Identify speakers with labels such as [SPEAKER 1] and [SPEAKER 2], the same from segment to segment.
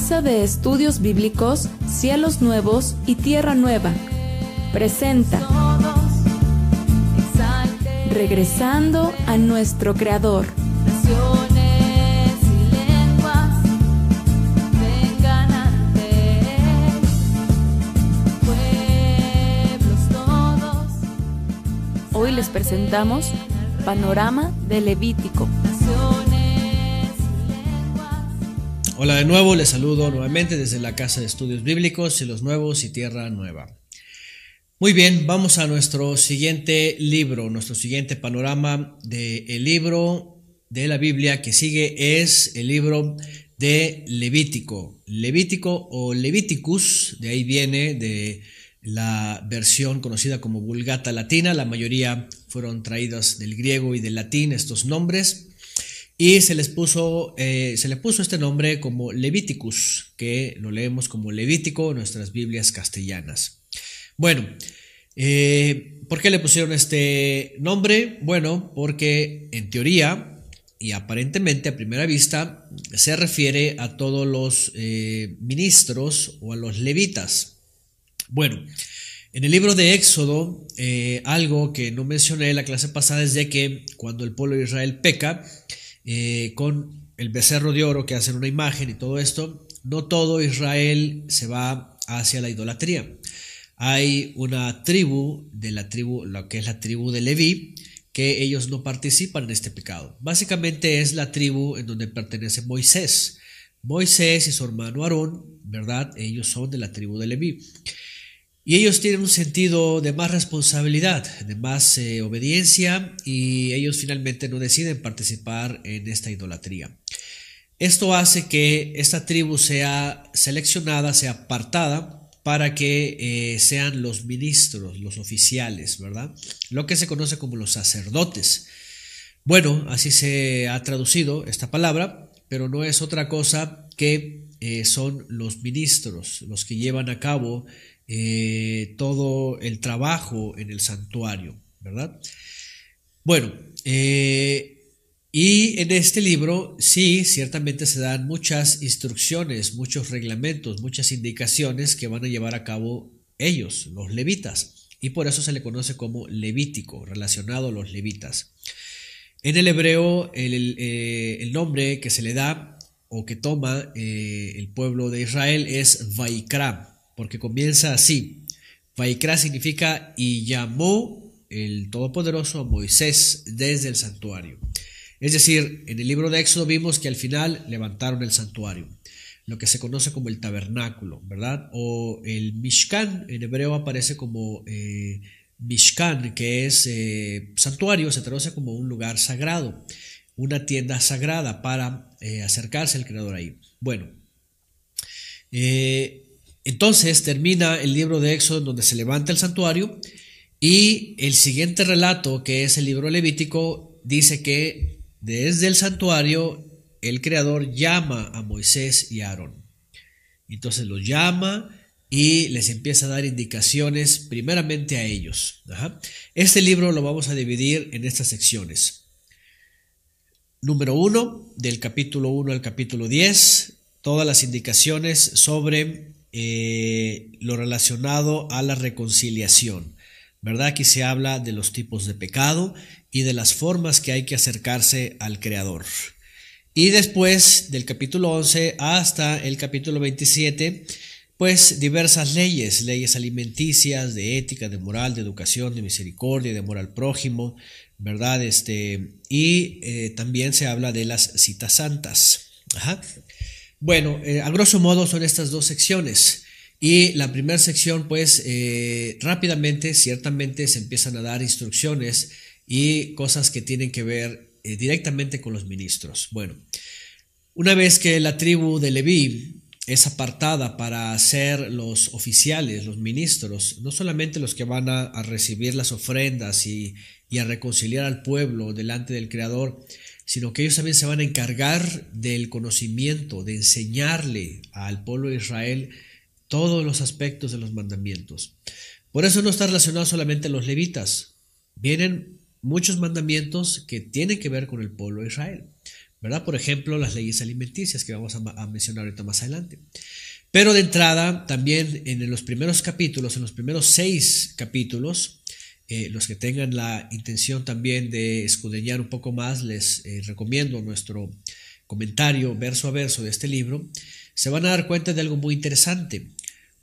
[SPEAKER 1] Casa de Estudios Bíblicos Cielos Nuevos y Tierra Nueva presenta Regresando a nuestro Creador.
[SPEAKER 2] Naciones y lenguas vengan ante Él, pueblos todos.
[SPEAKER 1] Hoy les presentamos Panorama de Levítico.
[SPEAKER 3] Hola de nuevo, les saludo nuevamente desde la Casa de Estudios Bíblicos, Cielos Nuevos y Tierra Nueva. Muy bien, vamos a nuestro siguiente libro, nuestro siguiente panorama del libro de la Biblia que sigue es el libro de Levítico. Levítico o Leviticus, de ahí viene de la versión conocida como Vulgata Latina, la mayoría fueron traídas del griego y del latín estos nombres. Y se le puso este nombre como Leviticus, que lo leemos como Levítico en nuestras Biblias castellanas. Bueno, ¿por qué le pusieron este nombre? Bueno, porque en teoría y aparentemente a primera vista se refiere a todos los ministros o a los levitas. Bueno, en el libro de Éxodo, algo que no mencioné en la clase pasada es de que cuando el pueblo de Israel peca, con el becerro de oro que hacen una imagen y todo esto, no todo Israel se va hacia la idolatría. Hay una tribu, lo que es la tribu de Leví, que ellos no participan en este pecado. Básicamente es la tribu en donde pertenece Moisés. Moisés y su hermano Aarón, ¿verdad? Ellos son de la tribu de Leví. Y ellos tienen un sentido de más responsabilidad, de más obediencia, y ellos finalmente no deciden participar en esta idolatría. Esto hace que esta tribu sea seleccionada, sea apartada, para que sean los ministros, los oficiales, ¿verdad? Lo que se conoce como los sacerdotes. Bueno, así se ha traducido esta palabra, pero no es otra cosa que son los ministros, los que llevan a cabo todo el trabajo en el santuario, ¿verdad? Bueno, y en este libro sí, ciertamente se dan muchas instrucciones, muchos reglamentos, muchas indicaciones que van a llevar a cabo ellos, los levitas, y por eso se le conoce como Levítico, relacionado a los levitas. En el hebreo, el nombre que se le da o que toma el pueblo de Israel es Vaikra, porque comienza así. Vaikra significa y llamó el Todopoderoso a Moisés desde el santuario. Es decir, en el libro de Éxodo vimos que al final levantaron el santuario, lo que se conoce como el tabernáculo, ¿verdad? O el Mishkan, en hebreo aparece como Mishkan, que es santuario, se traduce como un lugar sagrado, una tienda sagrada para acercarse al Creador ahí. Bueno, entonces termina el libro de Éxodo donde se levanta el santuario y el siguiente relato, que es el libro levítico, dice que desde el santuario el Creador llama a Moisés y a Aarón. Entonces los llama y les empieza a dar indicaciones primeramente a ellos. Este libro lo vamos a dividir en estas secciones. Número 1, del capítulo 1 al capítulo 10, todas las indicaciones sobre lo relacionado a la reconciliación, ¿verdad? Aquí se habla de los tipos de pecado y de las formas que hay que acercarse al Creador. Y después del capítulo 11 hasta el capítulo 27, pues diversas leyes alimenticias, de ética, de moral, de educación, de misericordia, de amor al prójimo, ¿verdad? Y también se habla de las citas santas. Bueno, a grosso modo son estas dos secciones. Y la primera sección, pues rápidamente, ciertamente se empiezan a dar instrucciones y cosas que tienen que ver directamente con los ministros. Bueno, una vez que la tribu de Leví es apartada para ser los oficiales, los ministros, no solamente los que van a recibir las ofrendas y a reconciliar al pueblo delante del Creador, sino que ellos también se van a encargar del conocimiento, de enseñarle al pueblo de Israel todos los aspectos de los mandamientos. Por eso no está relacionado solamente a los levitas. Vienen muchos mandamientos que tienen que ver con el pueblo de Israel. ¿verdad? Por ejemplo, las leyes alimenticias que vamos a mencionar ahorita más adelante. Pero de entrada, también en los primeros capítulos, en los primeros 6 capítulos, los que tengan la intención también de escudriñar un poco más, les recomiendo nuestro comentario verso a verso de este libro. Se van a dar cuenta de algo muy interesante.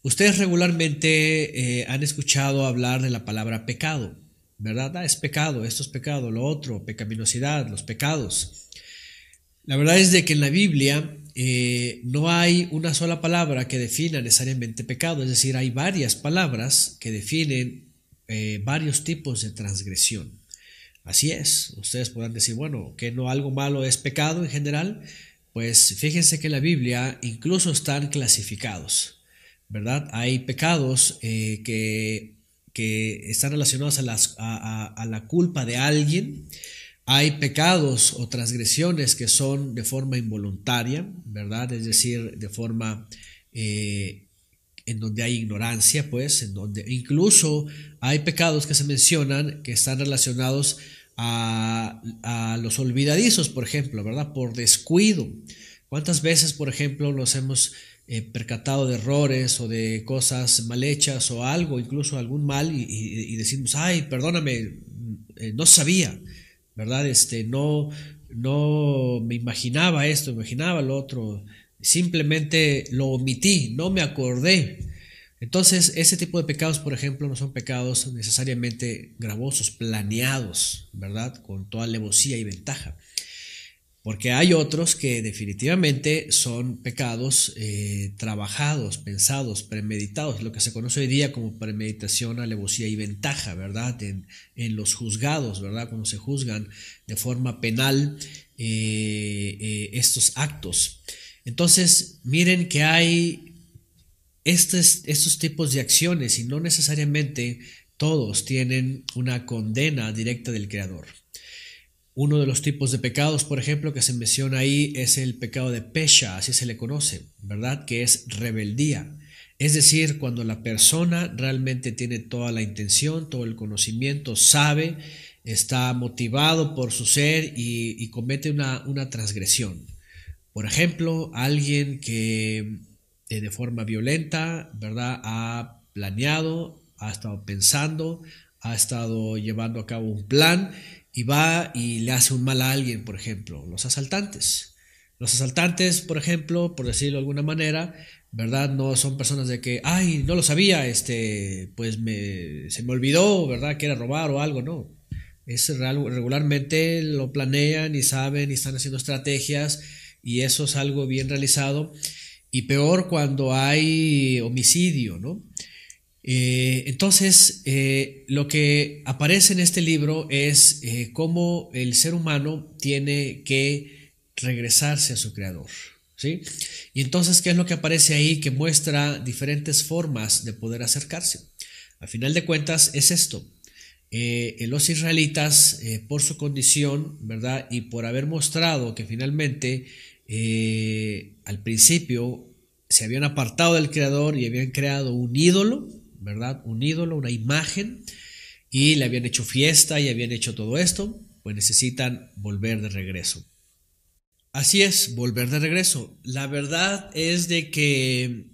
[SPEAKER 3] Ustedes regularmente han escuchado hablar de la palabra pecado, ¿verdad? Es pecado, esto es pecado, lo otro, pecaminosidad, los pecados. La verdad es de que en la Biblia no hay una sola palabra que defina necesariamente pecado, es decir, hay varias palabras que definen varios tipos de transgresión. Así es, ustedes podrán decir, bueno, que no algo malo es pecado en general. Pues fíjense que en la Biblia incluso están clasificados, ¿verdad? Hay pecados que están relacionados a la culpa de alguien. Hay pecados o transgresiones que son de forma involuntaria, ¿verdad? Es decir, de forma en donde hay ignorancia, pues, en donde incluso hay pecados que se mencionan que están relacionados a los olvidadizos, por ejemplo, ¿verdad? Por descuido. ¿Cuántas veces, por ejemplo, nos hemos percatado de errores o de cosas mal hechas o algo, incluso algún mal, y decimos, ay, perdóname, no sabía, ¿verdad? No me imaginaba esto, me imaginaba lo otro, simplemente lo omití, no me acordé. Entonces, ese tipo de pecados, por ejemplo, no son pecados necesariamente gravosos, planeados, ¿verdad? Con toda alevosía y ventaja. Porque hay otros que definitivamente son pecados trabajados, pensados, premeditados, lo que se conoce hoy día como premeditación, alevosía y ventaja, ¿verdad? En los juzgados, ¿verdad? Cuando se juzgan de forma penal estos actos. Entonces, miren que hay estos tipos de acciones y no necesariamente todos tienen una condena directa del Creador. Uno de los tipos de pecados, por ejemplo, que se menciona ahí es el pecado de pesha, así se le conoce, ¿verdad? Que es rebeldía. Es decir, cuando la persona realmente tiene toda la intención, todo el conocimiento, sabe, está motivado por su ser y comete una transgresión. Por ejemplo, alguien que de forma violenta, ¿verdad? Ha planeado, ha estado pensando, ha estado llevando a cabo un plan y va y le hace un mal a alguien, por ejemplo, los asaltantes. Los asaltantes, por ejemplo, por decirlo de alguna manera, ¿verdad? No son personas de que, ay, no lo sabía, pues se me olvidó, ¿verdad? Que era robar o algo, no. Regularmente lo planean y saben y están haciendo estrategias y eso es algo bien realizado. Y peor cuando hay homicidio, ¿no? Entonces, lo que aparece en este libro es cómo el ser humano tiene que regresarse a su creador, ¿sí? Y entonces, ¿qué es lo que aparece ahí? Que muestra diferentes formas de poder acercarse. Al final de cuentas, es esto. Los israelitas, por su condición, ¿verdad? Y por haber mostrado que finalmente al principio se habían apartado del Creador y habían creado un ídolo, ¿verdad? Un ídolo, una imagen, y le habían hecho fiesta y habían hecho todo esto, pues necesitan volver de regreso. Así es, volver de regreso. La verdad es de que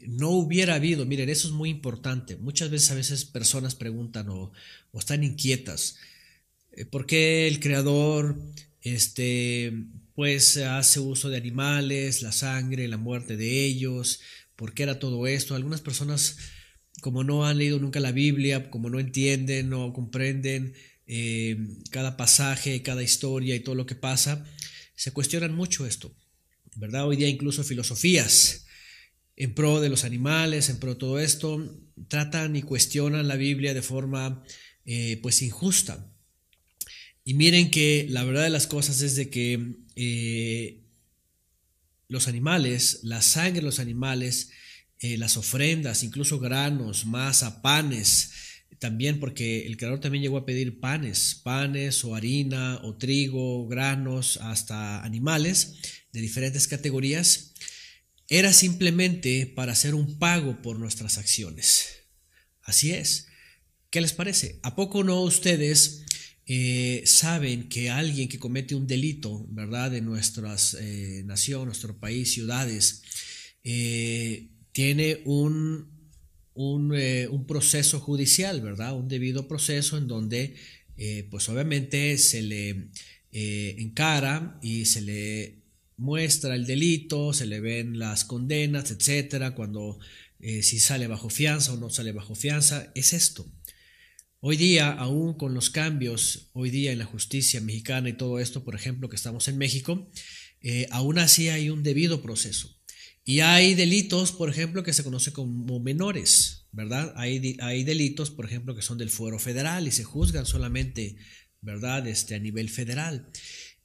[SPEAKER 3] no hubiera habido, miren, eso es muy importante. Muchas veces personas preguntan o están inquietas. ¿Por qué el Creador pues hace uso de animales, la sangre, la muerte de ellos? ¿Por qué era todo esto? Algunas personas, como no han leído nunca la Biblia, como no entienden, no comprenden cada pasaje, cada historia y todo lo que pasa, se cuestionan mucho esto, ¿verdad? Hoy día incluso filosofías en pro de los animales, en pro de todo esto, tratan y cuestionan la Biblia de forma pues injusta. Y miren que la verdad de las cosas es de que los animales, la sangre de los animales, las ofrendas, incluso granos, masa, panes, también porque el Creador también llegó a pedir panes o harina o trigo, granos, hasta animales de diferentes categorías, era simplemente para hacer un pago por nuestras acciones. Así es. ¿Qué les parece? ¿A poco no ustedes saben que alguien que comete un delito, ¿verdad? En nuestras nación, nuestro país, ciudades, tiene un proceso judicial, ¿verdad? Un debido proceso en donde, pues obviamente se le encara y se le muestra el delito, se le ven las condenas, etcétera, cuando si sale bajo fianza o no sale bajo fianza, es esto. Hoy día, aún con los cambios, hoy día en la justicia mexicana y todo esto, por ejemplo, que estamos en México, aún así hay un debido proceso. Y hay delitos, por ejemplo, que se conocen como menores, ¿verdad? Hay delitos, por ejemplo, que son del fuero federal y se juzgan solamente, ¿verdad? A nivel federal.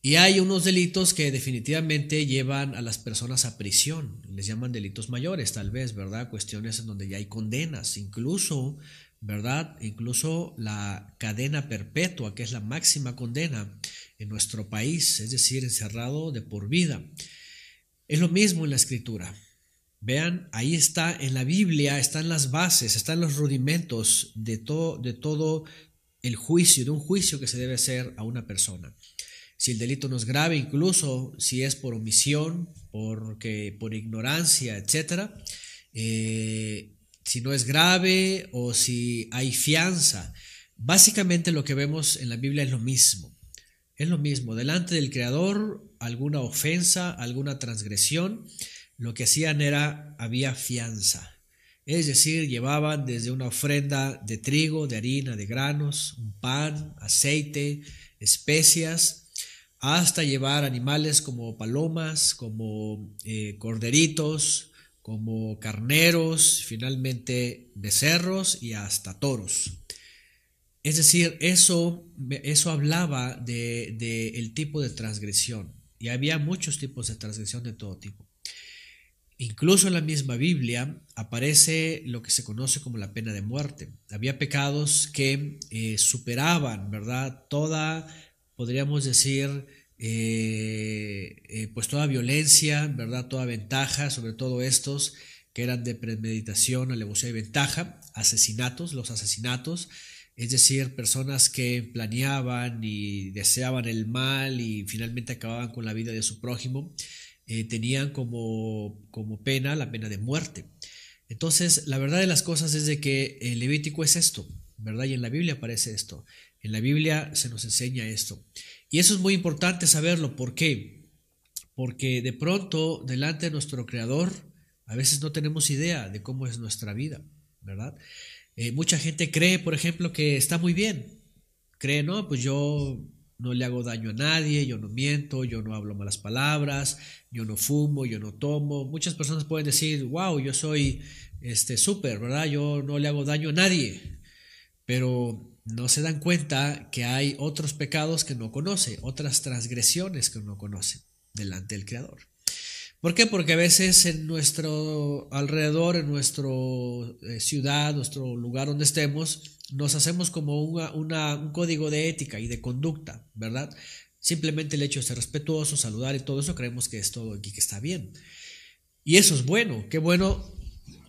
[SPEAKER 3] Y hay unos delitos que definitivamente llevan a las personas a prisión, les llaman delitos mayores, tal vez, ¿verdad? Cuestiones en donde ya hay condenas, incluso, ¿verdad? Incluso la cadena perpetua, que es la máxima condena en nuestro país, es decir, encerrado de por vida. Es lo mismo en la Escritura. Vean, ahí está en la Biblia, están las bases, están los rudimentos de todo el juicio, de un juicio que se debe hacer a una persona. Si el delito no es grave, incluso si es por omisión, por ignorancia, etcétera, si no es grave o si hay fianza. Básicamente lo que vemos en la Biblia es lo mismo. Es lo mismo. Delante del Creador, alguna ofensa, alguna transgresión, lo que hacían había fianza. Es decir, llevaban desde una ofrenda de trigo, de harina, de granos, un pan, aceite, especias, hasta llevar animales como palomas, como corderitos, como carneros, finalmente becerros y hasta toros. Es decir, eso hablaba del tipo de transgresión, y había muchos tipos de transgresión de todo tipo. Incluso en la misma Biblia aparece lo que se conoce como la pena de muerte. Había pecados que superaban, ¿verdad? Podríamos decir, pues toda violencia, ¿verdad? Toda ventaja, sobre todo estos que eran de premeditación, alevosía y ventaja, los asesinatos, es decir, personas que planeaban y deseaban el mal y finalmente acababan con la vida de su prójimo, tenían como pena la pena de muerte. Entonces, la verdad de las cosas es de que el Levítico es esto, ¿verdad? Y en la Biblia aparece esto. En la Biblia se nos enseña esto. Y eso es muy importante saberlo. ¿Por qué? Porque de pronto, delante de nuestro Creador, a veces no tenemos idea de cómo es nuestra vida, ¿verdad? Mucha gente cree, por ejemplo, que está muy bien. Cree, no, pues yo no le hago daño a nadie, yo no miento, yo no hablo malas palabras, yo no fumo, yo no tomo. Muchas personas pueden decir, wow, yo soy súper, ¿verdad? Yo no le hago daño a nadie. Pero no se dan cuenta que hay otros pecados que no conoce, otras transgresiones que no conoce delante del Creador. ¿Por qué? Porque a veces en nuestro alrededor, en nuestra ciudad, nuestro lugar donde estemos, nos hacemos como un código de ética y de conducta, ¿verdad? Simplemente el hecho de ser respetuoso, saludar y todo eso, creemos que es todo aquí, que está bien. Y eso es bueno, qué bueno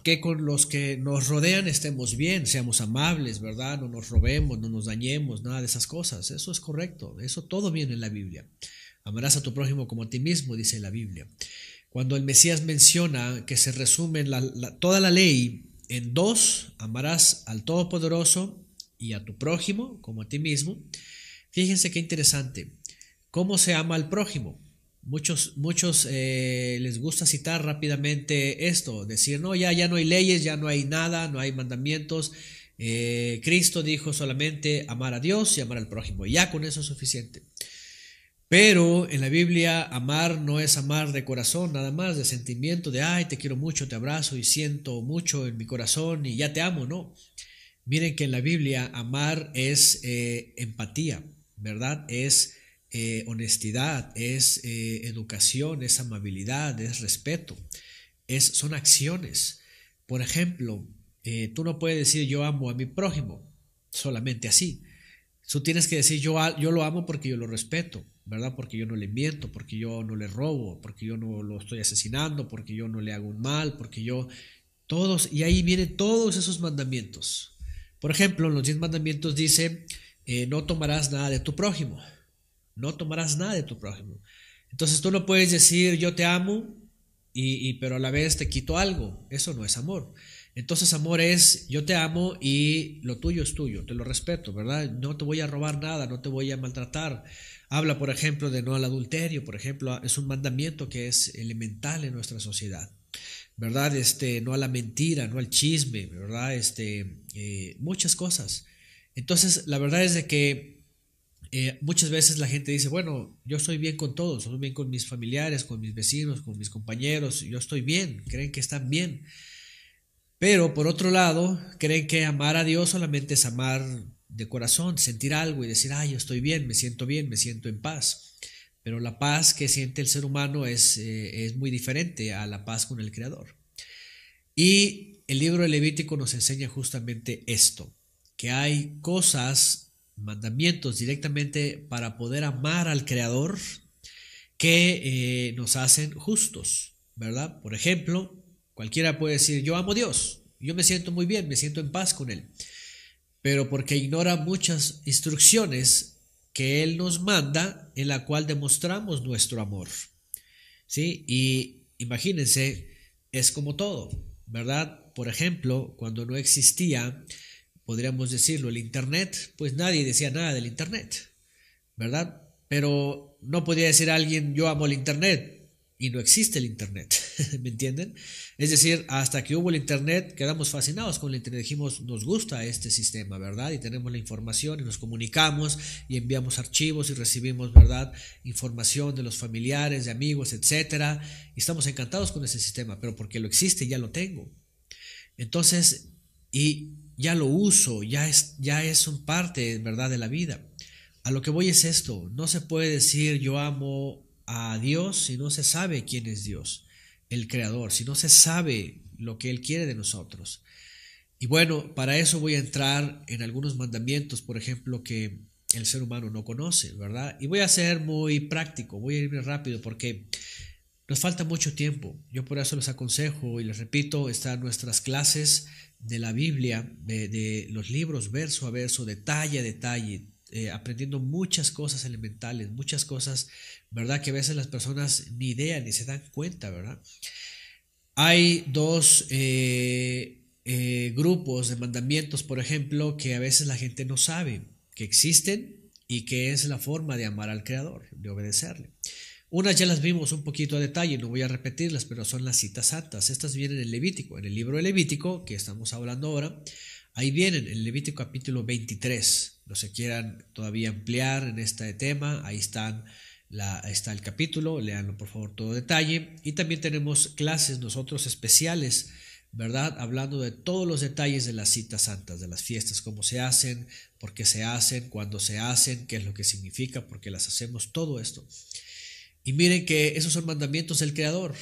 [SPEAKER 3] que con los que nos rodean estemos bien, seamos amables, ¿verdad? No nos robemos, no nos dañemos, nada de esas cosas. Eso es correcto, eso todo viene en la Biblia. Amarás a tu prójimo como a ti mismo, dice la Biblia. Cuando el Mesías menciona que se resume toda la ley en dos, amarás al Todopoderoso y a tu prójimo como a ti mismo. Fíjense qué interesante. ¿Cómo se ama al prójimo? Muchos les gusta citar rápidamente esto, decir, no, ya no hay leyes, ya no hay nada, no hay mandamientos. Cristo dijo solamente amar a Dios y amar al prójimo, y ya con eso es suficiente. Pero en la Biblia amar no es amar de corazón, nada más, de sentimiento, de ay, te quiero mucho, te abrazo y siento mucho en mi corazón y ya te amo, no. Miren que en la Biblia amar es empatía, ¿verdad? Es honestidad, es educación, es amabilidad, es respeto, son acciones. Por ejemplo, tú no puedes decir yo amo a mi prójimo solamente así. Tú tienes que decir yo lo amo porque yo lo respeto, ¿verdad? Porque yo no le miento, porque yo no le robo, porque yo no lo estoy asesinando, porque yo no le hago un mal, y ahí vienen todos esos mandamientos. Por ejemplo, en los 10 mandamientos dice no tomarás nada de tu prójimo. No tomarás nada de tu prójimo. Entonces tú no puedes decir yo te amo pero a la vez te quito algo. Eso no es amor. Entonces amor es yo te amo y lo tuyo es tuyo, te lo respeto, ¿verdad? No te voy a robar nada, no te voy a maltratar. Habla, por ejemplo, de no al adulterio, por ejemplo, es un mandamiento que es elemental en nuestra sociedad, ¿verdad? No a la mentira, no al chisme, ¿verdad? Muchas cosas. Entonces, la verdad es de que muchas veces la gente dice, bueno, yo estoy bien con todos, estoy bien con mis familiares, con mis vecinos, con mis compañeros, yo estoy bien, creen que están bien. Pero por otro lado, creen que amar a Dios solamente es amar de corazón, sentir algo y decir, yo estoy bien, me siento en paz. Pero la paz que siente el ser humano es muy diferente a la paz con el Creador. Y el libro de Levítico nos enseña justamente esto, que hay cosas, mandamientos directamente para poder amar al Creador que nos hacen justos, ¿verdad? Por ejemplo, cualquiera puede decir, yo amo a Dios, yo me siento muy bien, me siento en paz con Él, pero porque ignora muchas instrucciones que Él nos manda en la cual demostramos nuestro amor, ¿sí? Y imagínense, es como todo, ¿verdad? Por ejemplo, cuando no existía, podríamos decirlo, el Internet, pues nadie decía nada del Internet, ¿verdad? Pero no podía decir a alguien, yo amo el Internet, y no existe el Internet, ¿me entienden? Es decir, hasta que hubo el Internet quedamos fascinados con el Internet, dijimos nos gusta este sistema, ¿verdad? Y tenemos la información y nos comunicamos y enviamos archivos y recibimos, ¿verdad? Información de los familiares, de amigos, etcétera, y estamos encantados con ese sistema, pero porque lo existe ya lo tengo. Entonces, y ya lo uso, ya es un parte, ¿verdad? De la vida. A lo que voy es esto, no se puede decir yo amo a Dios si no se sabe quién es Dios, el Creador, si no se sabe lo que Él quiere de nosotros. Y bueno, para eso voy a entrar en algunos mandamientos, por ejemplo, que el ser humano no conoce, ¿verdad? Y voy a ser muy práctico, voy a irme rápido porque nos falta mucho tiempo. Yo por eso les aconsejo y les repito, están nuestras clases de la Biblia, de los libros verso a verso, detalle a detalle, aprendiendo muchas cosas elementales, muchas cosas, ¿verdad? Que a veces las personas ni idea ni se dan cuenta, ¿verdad? Hay dos grupos de mandamientos, por ejemplo, que a veces la gente no sabe que existen y que es la forma de amar al Creador, de obedecerle. Unas ya las vimos un poquito a detalle, no voy a repetirlas, pero son las citas santas. Estas vienen en Levítico, en el libro de Levítico, que estamos hablando ahora. Ahí vienen, en Levítico capítulo 23. Los que quieran todavía ampliar en este tema, ahí está el capítulo, léanlo por favor todo detalle. Y también tenemos clases nosotros especiales, ¿verdad? Hablando de todos los detalles de las citas santas, de las fiestas, cómo se hacen, por qué se hacen, cuándo se hacen, qué es lo que significa, por qué las hacemos, todo esto. Y miren que esos son mandamientos del Creador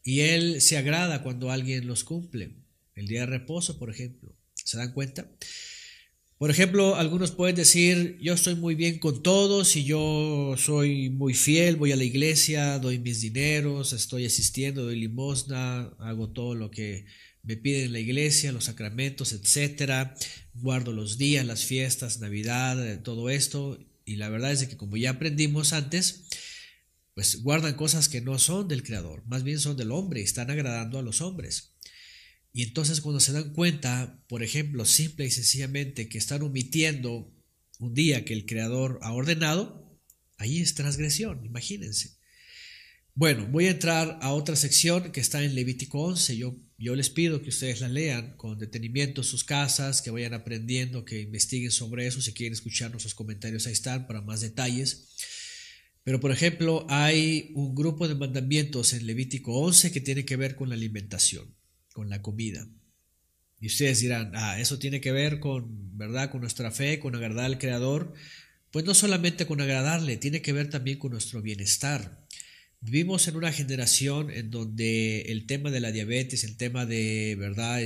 [SPEAKER 3] y Él se agrada cuando alguien los cumple. El día de reposo, por ejemplo, ¿se dan cuenta? Por ejemplo, algunos pueden decir, yo estoy muy bien con todos y yo soy muy fiel, voy a la iglesia, doy mis dineros, estoy asistiendo, doy limosna, hago todo lo que me piden en la iglesia, los sacramentos, etcétera, guardo los días, las fiestas, Navidad, todo esto. Y la verdad es que como ya aprendimos antes, pues guardan cosas que no son del Creador, más bien son del hombre y están agradando a los hombres. Y entonces cuando se dan cuenta, por ejemplo, simple y sencillamente que están omitiendo un día que el Creador ha ordenado, ahí es transgresión, imagínense. Bueno, voy a entrar a otra sección que está en Levítico 11. Yo les pido que ustedes la lean con detenimiento en sus casas, que vayan aprendiendo, que investiguen sobre eso. Si quieren escuchar nuestros comentarios, ahí están para más detalles. Pero por ejemplo, hay un grupo de mandamientos en Levítico 11 que tiene que ver con la alimentación, con la comida. Y ustedes dirán, eso tiene que ver con, ¿verdad?, con nuestra fe, con agradar al Creador. Pues no solamente con agradarle, tiene que ver también con nuestro bienestar. Vivimos en una generación en donde el tema de la diabetes, el tema de, ¿verdad?,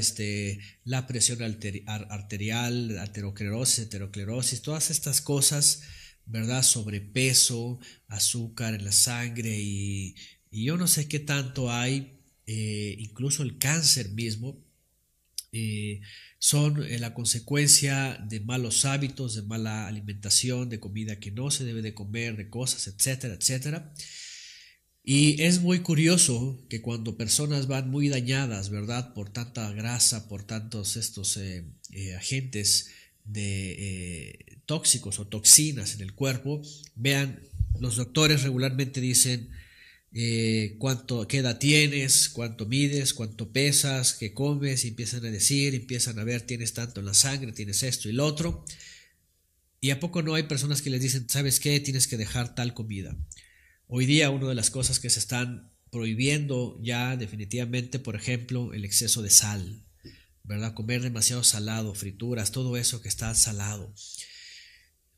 [SPEAKER 3] la presión arterial, aterosclerosis, todas estas cosas, ¿verdad?, sobrepeso, azúcar en la sangre y yo no sé qué tanto hay, incluso el cáncer mismo, son la consecuencia de malos hábitos, de mala alimentación, de comida que no se debe de comer, de cosas, etcétera, etcétera. Y es muy curioso que cuando personas van muy dañadas, ¿verdad? Por tanta grasa, por tantos estos agentes tóxicos o toxinas en el cuerpo, vean, los doctores regularmente dicen qué edad tienes, cuánto mides, cuánto pesas, qué comes, y empiezan a decir, empiezan a ver, tienes tanto en la sangre, tienes esto y lo otro. ¿Y a poco no hay personas que les dicen, sabes qué, tienes que dejar tal comida? Hoy día una de las cosas que se están prohibiendo ya definitivamente, por ejemplo, el exceso de sal, ¿verdad? Comer demasiado salado, frituras, todo eso que está salado.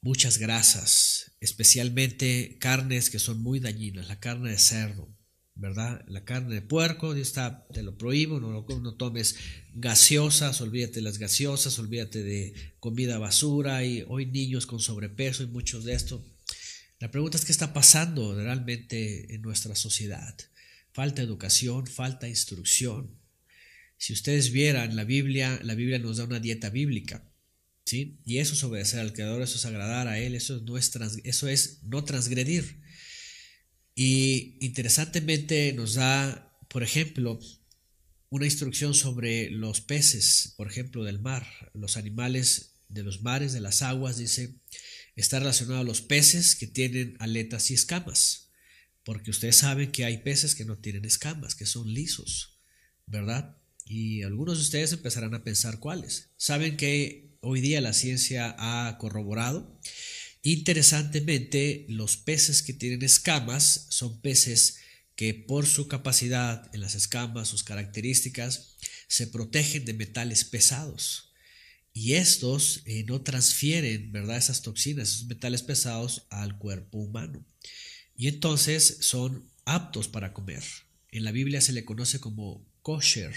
[SPEAKER 3] Muchas grasas, especialmente carnes que son muy dañinas, la carne de cerdo, ¿verdad? La carne de puerco, te lo prohíbo, no tomes gaseosas, olvídate de las gaseosas, olvídate de comida basura, y hoy niños con sobrepeso y muchos de estos. La pregunta es qué está pasando realmente en nuestra sociedad. Falta educación, falta instrucción. Si ustedes vieran la Biblia nos da una dieta bíblica, ¿sí? Y eso es obedecer al Creador, eso es agradar a Él, eso es no transgredir. Y interesantemente nos da, por ejemplo, una instrucción sobre los peces, por ejemplo, del mar, los animales de los mares, de las aguas, dice, está relacionado a los peces que tienen aletas y escamas, porque ustedes saben que hay peces que no tienen escamas, que son lisos, ¿verdad? Y algunos de ustedes empezarán a pensar cuáles. Saben que hoy día la ciencia ha corroborado. Interesantemente, los peces que tienen escamas son peces que por su capacidad en las escamas, sus características, se protegen de metales pesados. Y estos no transfieren, ¿verdad?, esas toxinas, esos metales pesados al cuerpo humano. Y entonces son aptos para comer. En la Biblia se le conoce como kosher.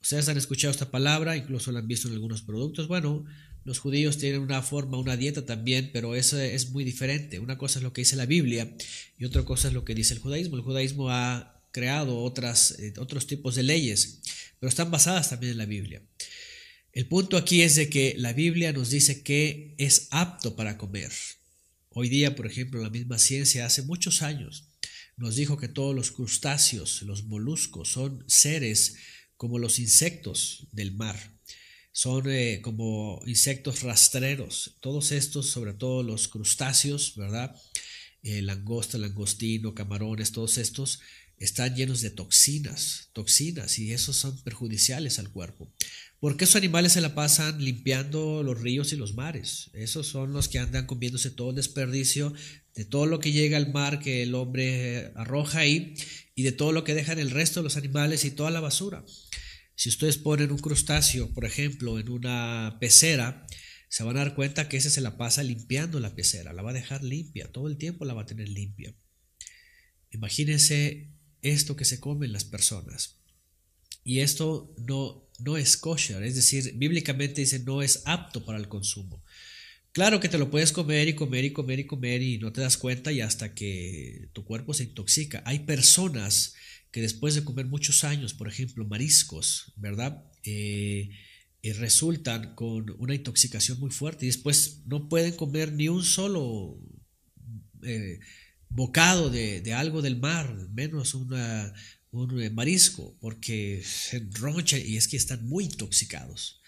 [SPEAKER 3] Ustedes han escuchado esta palabra, incluso la han visto en algunos productos. Bueno, los judíos tienen una forma, una dieta también, pero eso es muy diferente. Una cosa es lo que dice la Biblia y otra cosa es lo que dice el judaísmo. El judaísmo ha creado otros tipos de leyes, pero están basadas también en la Biblia. El punto aquí es de que la Biblia nos dice que es apto para comer. Hoy día, por ejemplo, la misma ciencia hace muchos años nos dijo que todos los crustáceos, los moluscos, son seres como los insectos del mar. Son como insectos rastreros. Todos estos, sobre todo los crustáceos, ¿verdad? Langosta, langostino, camarones, todos estos están llenos de toxinas, y esos son perjudiciales al cuerpo. Porque esos animales se la pasan limpiando los ríos y los mares. Esos son los que andan comiéndose todo el desperdicio de todo lo que llega al mar que el hombre arroja ahí y de todo lo que dejan el resto de los animales y toda la basura. Si ustedes ponen un crustáceo, por ejemplo, en una pecera, se van a dar cuenta que ese se la pasa limpiando la pecera, la va a dejar limpia, todo el tiempo la va a tener limpia. Imagínense esto que se comen las personas. Y esto no es kosher, es decir, bíblicamente dice no es apto para el consumo. Claro que te lo puedes comer y comer y comer y comer y no te das cuenta y hasta que tu cuerpo se intoxica. Hay personas que después de comer muchos años, por ejemplo, mariscos, ¿verdad? Resultan con una intoxicación muy fuerte y después no pueden comer ni un solo bocado de algo del mar, menos un marisco, porque se enronchan y es que están muy intoxicados.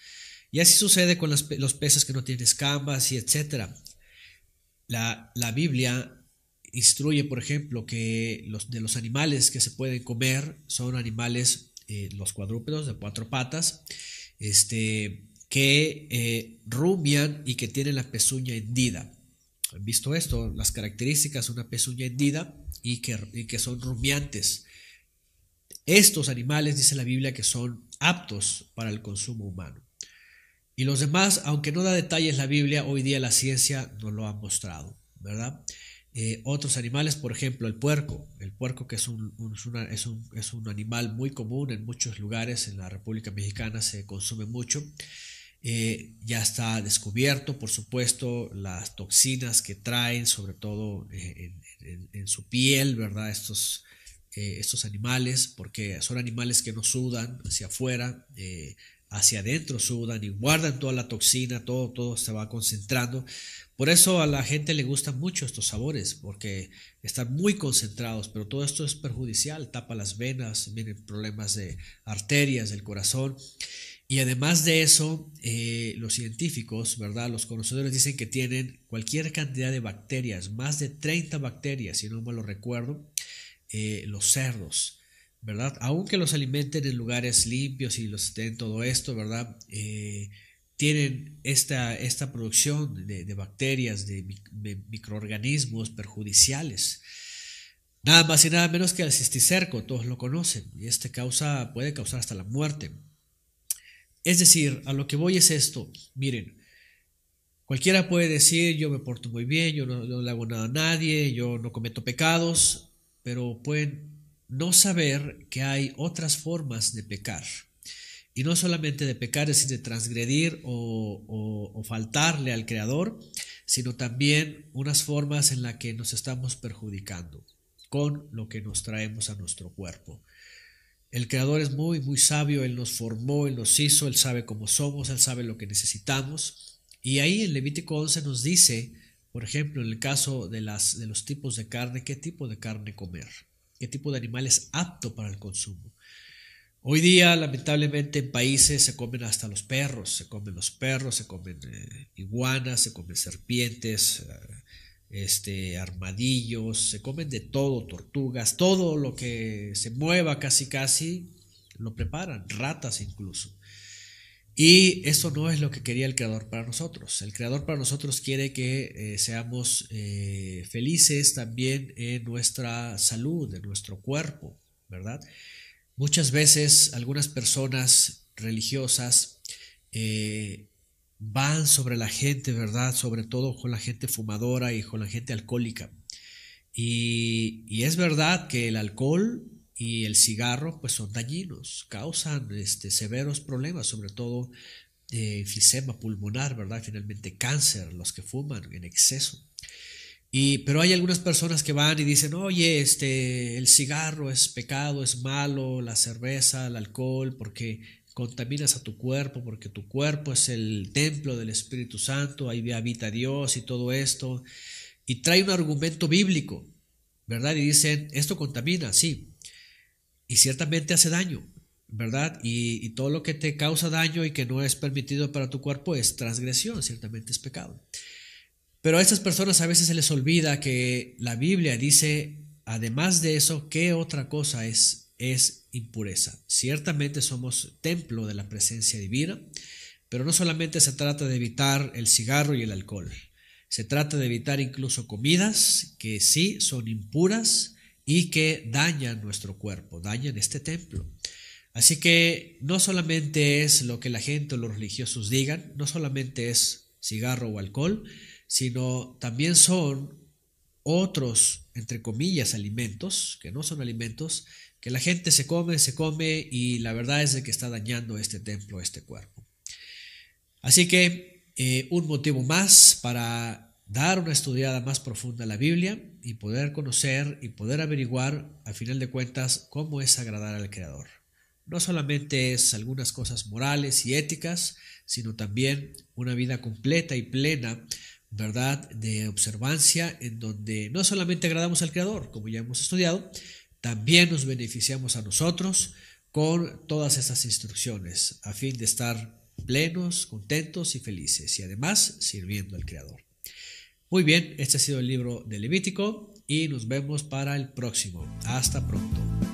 [SPEAKER 3] Y así sucede con los peces que no tienen escamas y etcétera. La Biblia instruye, por ejemplo, que los animales que se pueden comer son animales, los cuadrúpedos de 4 patas, que rumian y que tienen la pezuña hendida. ¿Han visto esto? Las características, una pezuña hendida y que son rumiantes. Estos animales, dice la Biblia, que son aptos para el consumo humano. Y los demás, aunque no da detalles la Biblia, hoy día la ciencia nos lo ha mostrado, ¿verdad? Otros animales, por ejemplo, el puerco que es un animal muy común en muchos lugares, en la República Mexicana se consume mucho. Ya está descubierto, por supuesto, las toxinas que traen, sobre todo en su piel, ¿verdad? Estos animales, porque son animales que no sudan hacia afuera, hacia adentro sudan y guardan toda la toxina, todo se va concentrando. Por eso a la gente le gustan mucho estos sabores, porque están muy concentrados, pero todo esto es perjudicial, tapa las venas, vienen problemas de arterias, del corazón. Y además de eso, los científicos, ¿verdad? Los conocedores dicen que tienen cualquier cantidad de bacterias, más de 30 bacterias, si no me lo recuerdo, los cerdos, ¿verdad? Aunque los alimenten en lugares limpios y los den todo esto, ¿verdad? Tienen esta producción de bacterias, de microorganismos perjudiciales. Nada más y nada menos que el cisticerco, todos lo conocen, y puede causar hasta la muerte. Es decir, a lo que voy es esto, miren, cualquiera puede decir, yo me porto muy bien, yo no le hago nada a nadie, yo no cometo pecados, pero pueden no saber que hay otras formas de pecar. Y no solamente de pecar, es decir, de transgredir o faltarle al Creador, sino también unas formas en las que nos estamos perjudicando con lo que nos traemos a nuestro cuerpo. El Creador es muy, muy sabio, Él nos formó, Él nos hizo, Él sabe cómo somos, Él sabe lo que necesitamos. Y ahí en Levítico 11 nos dice, por ejemplo, en el caso de los tipos de carne, qué tipo de carne comer, qué tipo de animal es apto para el consumo. Hoy día, lamentablemente, en países se comen hasta los perros, se comen iguanas, se comen serpientes, armadillos, se comen de todo, tortugas, todo lo que se mueva casi lo preparan, ratas incluso. Y eso no es lo que quería el Creador para nosotros. El Creador para nosotros quiere que seamos felices también en nuestra salud, en nuestro cuerpo, ¿verdad? Muchas veces algunas personas religiosas van sobre la gente, ¿verdad? Sobre todo con la gente fumadora y con la gente alcohólica. Y es verdad que el alcohol y el cigarro pues son dañinos, causan severos problemas, sobre todo enfisema pulmonar, ¿verdad? Finalmente cáncer, los que fuman en exceso. Pero hay algunas personas que van y dicen, oye, el cigarro es pecado, es malo, la cerveza, el alcohol, porque contaminas a tu cuerpo, porque tu cuerpo es el templo del Espíritu Santo, ahí habita Dios y todo esto, y trae un argumento bíblico, ¿verdad? Y dicen, esto contamina, sí, y ciertamente hace daño, ¿verdad? Y todo lo que te causa daño y que no es permitido para tu cuerpo es transgresión, ciertamente es pecado. Pero a estas personas a veces se les olvida que la Biblia dice, además de eso, ¿qué otra cosa es impureza? Ciertamente somos templo de la presencia divina, pero no solamente se trata de evitar el cigarro y el alcohol. Se trata de evitar incluso comidas que sí son impuras y que dañan nuestro cuerpo, dañan este templo. Así que no solamente es lo que la gente o los religiosos digan, no solamente es cigarro o alcohol, sino también son otros, entre comillas, alimentos, que no son alimentos, que la gente se come y la verdad es de que está dañando este templo, este cuerpo. Así que un motivo más para dar una estudiada más profunda a la Biblia y poder conocer y poder averiguar, a final de cuentas, cómo es agradar al Creador. No solamente es algunas cosas morales y éticas, sino también una vida completa y plena, ¿verdad?, de observancia, en donde no solamente agradamos al Creador, como ya hemos estudiado, también nos beneficiamos a nosotros con todas estas instrucciones, a fin de estar plenos, contentos y felices, y además sirviendo al Creador. Muy bien, este ha sido el libro de Levítico y nos vemos para el próximo. Hasta pronto.